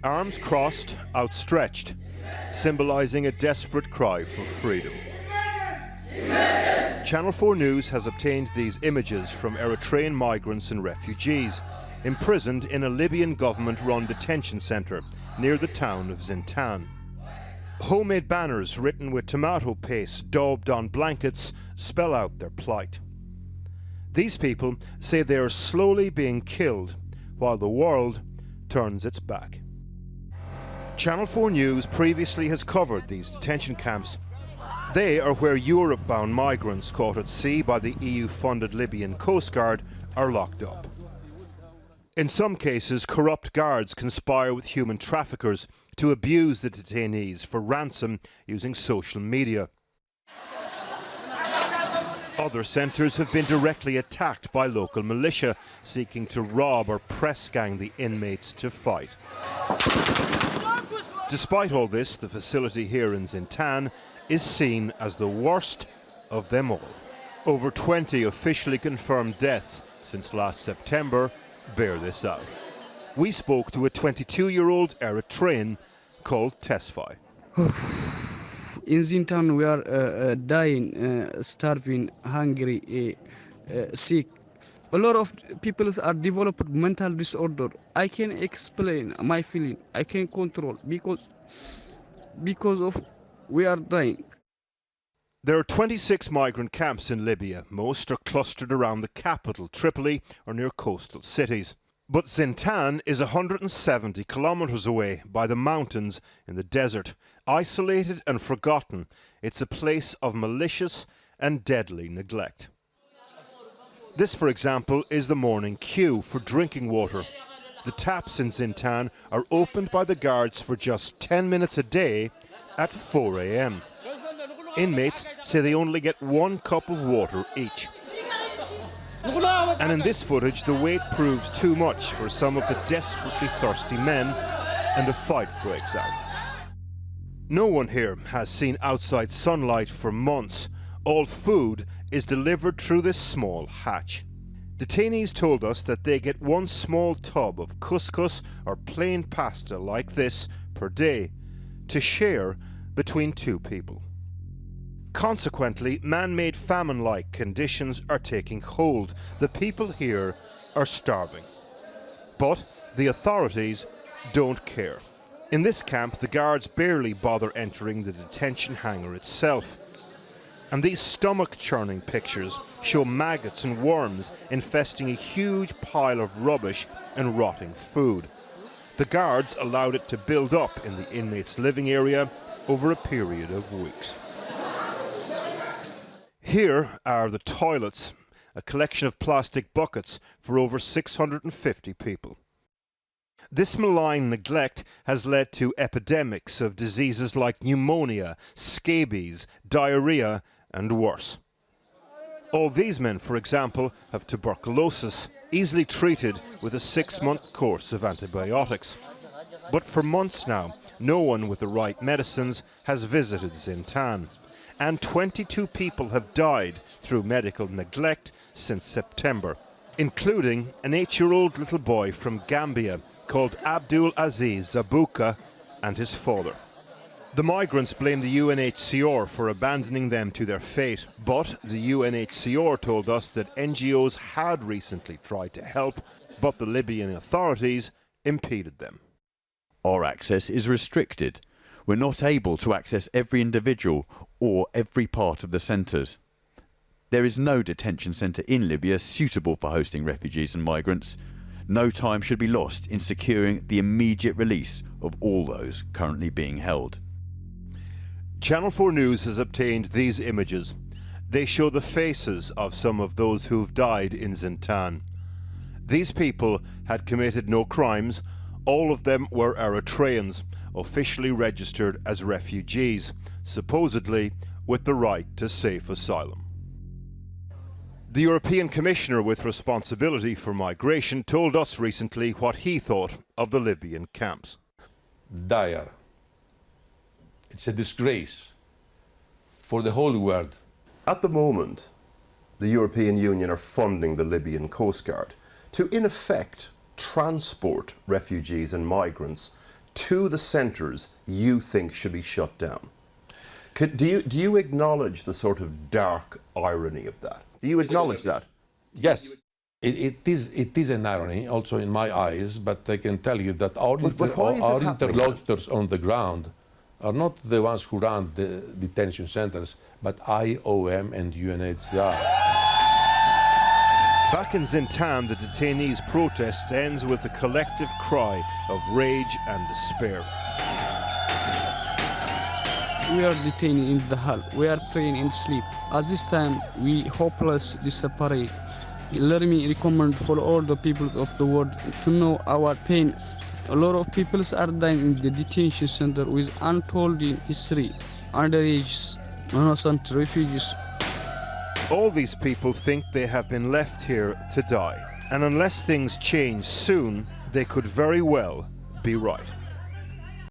Arms crossed, outstretched, symbolising a desperate cry for freedom. Channel 4 News has obtained these images from Eritrean migrants and refugees imprisoned in a Libyan government-run detention centre near the town of Zintan. Homemade banners written with tomato paste daubed on blankets spell out their plight. These people say they are slowly being killed while the world turns its back. Channel 4 News previously has covered these detention camps. They are where Europe-bound migrants caught at sea by the EU-funded Libyan Coastguard are locked up. In some cases, corrupt guards conspire with human traffickers to abuse the detainees for ransom using social media. Other centres have been directly attacked by local militia seeking to rob or press gang the inmates to fight. Despite all this, the facility here in Zintan is seen as the worst of them all. Over 20 officially confirmed deaths since last September bear this out. We spoke to a 22-year-old Eritrean called Tesfai. In Zintan we are dying, starving, hungry, sick. A lot of people are developing mental disorder. I can explain my feeling. I can control because of we are dying. There are 26 migrant camps in Libya. Most are clustered around the capital, Tripoli, or near coastal cities. But Zintan is 170 kilometers away by the mountains in the desert. Isolated and forgotten, it's a place of malicious and deadly neglect. This, for example, is the morning queue for drinking water. The taps in Zintan are opened by the guards for just 10 minutes a day at 4 a.m. Inmates say they only get 1 cup of water each. And in this footage, the wait proves too much for some of the desperately thirsty men, and a fight breaks out. No one here has seen outside sunlight for months. All food is delivered through this small hatch. Detainees told us that they get 1 small tub of couscous or plain pasta like this per day to share between 2 people. Consequently, man-made famine-like conditions are taking hold. The people here are starving. But the authorities don't care. In this camp, the guards barely bother entering the detention hangar itself. And these stomach-churning pictures show maggots and worms infesting a huge pile of rubbish and rotting food. The guards allowed it to build up in the inmates' living area over a period of weeks. Here are the toilets, a collection of plastic buckets for over 650 people. This malign neglect has led to epidemics of diseases like pneumonia, scabies, diarrhea, and worse. All these men, for example, have tuberculosis, easily treated with a 6-month course of antibiotics. But for months now, no one with the right medicines has visited Zintan. And 22 people have died through medical neglect since September, including an 8-year-old little boy from Gambia called Abdul Aziz Zabuka and his father. The migrants blame the UNHCR for abandoning them to their fate, but the UNHCR told us that NGOs had recently tried to help, but the Libyan authorities impeded them. Our access is restricted. We're not able to access every individual or every part of the centres. There is no detention centre in Libya suitable for hosting refugees and migrants. No time should be lost in securing the immediate release of all those currently being held. Channel 4 News has obtained these images. They show the faces of some of those who've died in Zintan. These people had committed no crimes. All of them were Eritreans, officially registered as refugees, supposedly with the right to safe asylum. The European Commissioner with responsibility for migration told us recently what he thought of the Libyan camps. Dire. It's a disgrace for the whole world. At the moment, the European Union are funding the Libyan Coastguard to, in effect, transport refugees and migrants to the centres you think should be shut down. Do you acknowledge the sort of dark irony of that? Do you acknowledge that? Yes, it is an irony also in my eyes, but I can tell you that our interlocutors on the ground are not the ones who run the detention centers, but IOM and UNHCR. Back in Zintan, the detainees' protest ends with a collective cry of rage and despair. We are detained in the hall. We are praying in sleep. At this time, we hopeless, desperate. Let me recommend for all the people of the world to know our pain. A lot of people are dying in the detention center with untold history, underage, innocent refugees. All these people think they have been left here to die, and unless things change soon, they could very well be right.